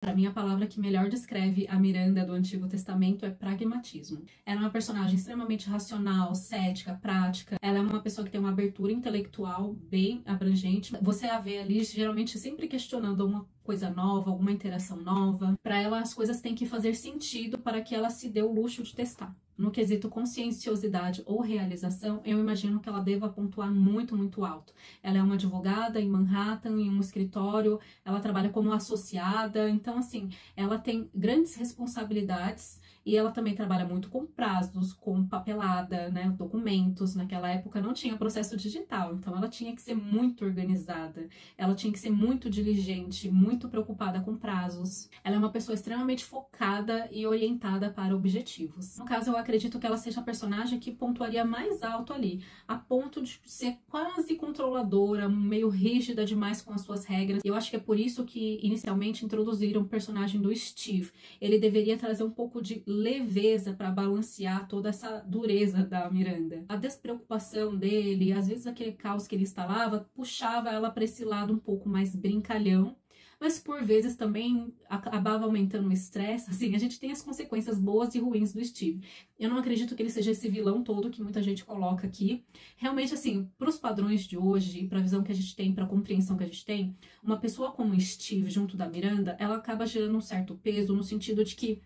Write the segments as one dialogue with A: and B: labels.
A: Para mim, a palavra que melhor descreve a Miranda do Antigo Testamento é pragmatismo. Ela é uma personagem extremamente racional, cética, prática. Ela é uma pessoa que tem uma abertura intelectual bem abrangente. Você a vê ali, geralmente, sempre questionando uma coisa nova, alguma interação nova. Para ela, as coisas têm que fazer sentido para que ela se dê o luxo de testar. No quesito conscienciosidade ou realização, eu imagino que ela deva pontuar muito, muito alto. Ela é uma advogada em Manhattan, em um escritório, ela trabalha como associada, então, assim, ela tem grandes responsabilidades e ela também trabalha muito com prazos, com papelada, né, documentos. Naquela época não tinha processo digital, então ela tinha que ser muito organizada, ela tinha que ser muito diligente, muito preocupada com prazos. Ela é uma pessoa extremamente focada e orientada para objetivos. No caso, eu acredito que ela seja a personagem que pontuaria mais alto ali, a ponto de ser quase controladora, meio rígida demais com as suas regras. Eu acho que é por isso que inicialmente introduziram o personagem do Steve. Ele deveria trazer um pouco de leveza para balancear toda essa dureza da Miranda. A despreocupação dele, às vezes aquele caos que ele instalava, puxava ela para esse lado um pouco mais brincalhão, mas por vezes também acabava aumentando o estresse. Assim, a gente tem as consequências boas e ruins do Steve. Eu não acredito que ele seja esse vilão todo que muita gente coloca aqui. Realmente, assim, para os padrões de hoje, para a visão que a gente tem, para a compreensão que a gente tem, uma pessoa como o Steve junto da Miranda, ela acaba gerando um certo peso no sentido de que,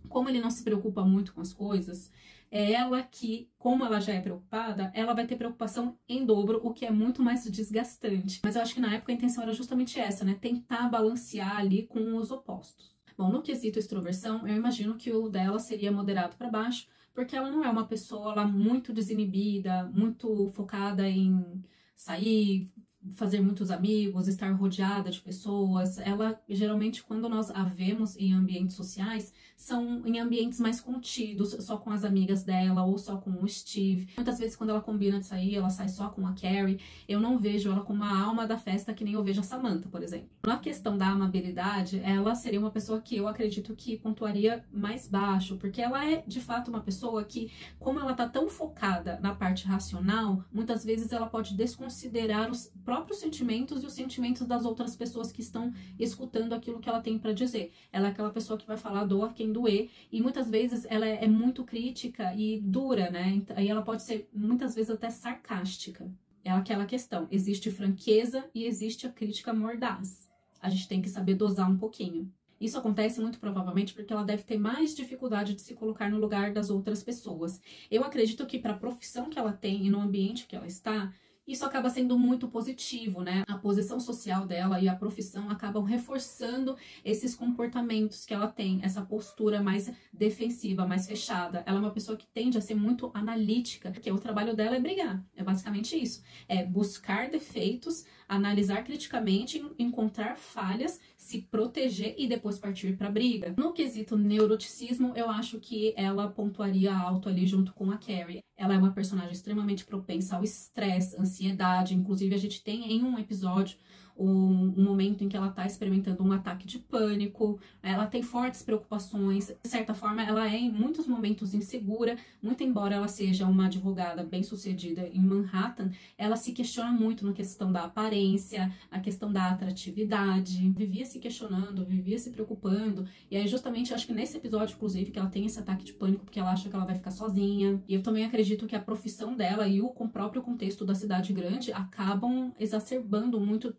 A: como ele não se preocupa muito com as coisas, é ela que, como ela já é preocupada, ela vai ter preocupação em dobro, o que é muito mais desgastante. Mas eu acho que na época a intenção era justamente essa, né? Tentar balancear ali com os opostos. Bom, no quesito extroversão, eu imagino que o dela seria moderado para baixo, porque ela não é uma pessoa lá muito desinibida, muito focada em sair, fazer muitos amigos, estar rodeada de pessoas. Ela, geralmente, quando nós a vemos em ambientes sociais, são em ambientes mais contidos, só com as amigas dela ou só com o Steve. Muitas vezes, quando ela combina de sair, ela sai só com a Carrie. Eu não vejo ela como a alma da festa, que nem eu vejo a Samantha, por exemplo. Na questão da amabilidade, ela seria uma pessoa que eu acredito que pontuaria mais baixo, porque ela é, de fato, uma pessoa que, como ela tá tão focada na parte racional, muitas vezes ela pode desconsiderar os próprios sentimentos e os sentimentos das outras pessoas que estão escutando aquilo que ela tem para dizer. Ela é aquela pessoa que vai falar doa quem doer, e muitas vezes ela é muito crítica e dura, né? E ela pode ser muitas vezes até sarcástica. É aquela questão, existe franqueza e existe a crítica mordaz. A gente tem que saber dosar um pouquinho. Isso acontece muito provavelmente porque ela deve ter mais dificuldade de se colocar no lugar das outras pessoas. Eu acredito que para a profissão que ela tem e no ambiente que ela está, isso acaba sendo muito positivo, né? A posição social dela e a profissão acabam reforçando esses comportamentos que ela tem, essa postura mais defensiva, mais fechada. Ela é uma pessoa que tende a ser muito analítica, porque o trabalho dela é brigar, é basicamente isso. É buscar defeitos, analisar criticamente, encontrar falhas, se proteger e depois partir para briga. No quesito neuroticismo, eu acho que ela pontuaria alto ali junto com a Carrie. Ela é uma personagem extremamente propensa ao estresse, ansiedade. Inclusive, a gente tem em um episódio um momento em que ela está experimentando um ataque de pânico. Ela tem fortes preocupações. De certa forma, ela é em muitos momentos insegura. Muito embora ela seja uma advogada bem-sucedida em Manhattan, ela se questiona muito na questão da aparência, na questão da atratividade. Vivia se questionando, vivia se preocupando. E aí, justamente, acho que nesse episódio, inclusive, que ela tem esse ataque de pânico porque ela acha que ela vai ficar sozinha. E eu também acredito que a profissão dela e o próprio contexto da cidade grande acabam exacerbando muito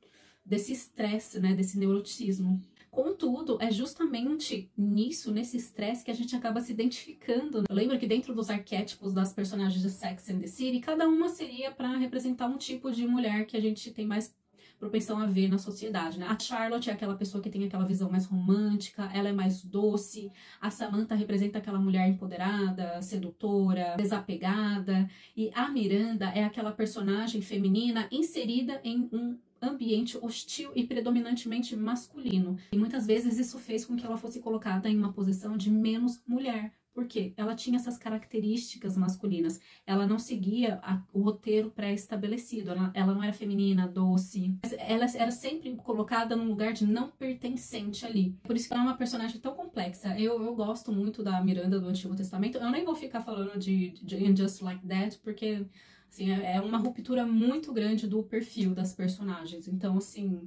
A: desse estresse, né, desse neuroticismo. Contudo, é justamente nesse estresse, que a gente acaba se identificando. Eu lembro que dentro dos arquétipos das personagens de Sex and the City, cada uma seria para representar um tipo de mulher que a gente tem mais propensão a ver na sociedade, né? A Charlotte é aquela pessoa que tem aquela visão mais romântica, ela é mais doce. A Samantha representa aquela mulher empoderada, sedutora, desapegada. E a Miranda é aquela personagem feminina inserida em um ambiente hostil e predominantemente masculino. E muitas vezes isso fez com que ela fosse colocada em uma posição de menos mulher. Por quê? Ela tinha essas características masculinas. Ela não seguia o roteiro pré-estabelecido. Ela não era feminina, doce. Ela era sempre colocada num lugar de não pertencente ali. Por isso que ela é uma personagem tão complexa. Eu gosto muito da Miranda do Antigo Testamento. Eu nem vou ficar falando de And Just Like That, porque assim, é uma ruptura muito grande do perfil das personagens. Então, assim,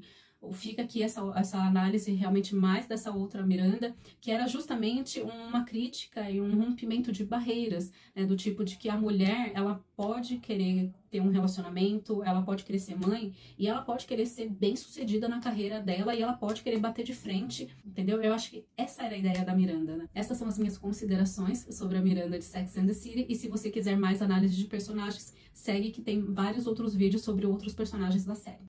A: fica aqui essa análise realmente mais dessa outra Miranda, que era justamente uma crítica e um rompimento de barreiras, né, do tipo de que a mulher, ela pode querer ter um relacionamento, ela pode querer ser mãe, e ela pode querer ser bem-sucedida na carreira dela, e ela pode querer bater de frente, entendeu? Eu acho que essa era a ideia da Miranda, né? Essas são as minhas considerações sobre a Miranda de Sex and the City, e se você quiser mais análise de personagens, segue que tem vários outros vídeos sobre outros personagens da série.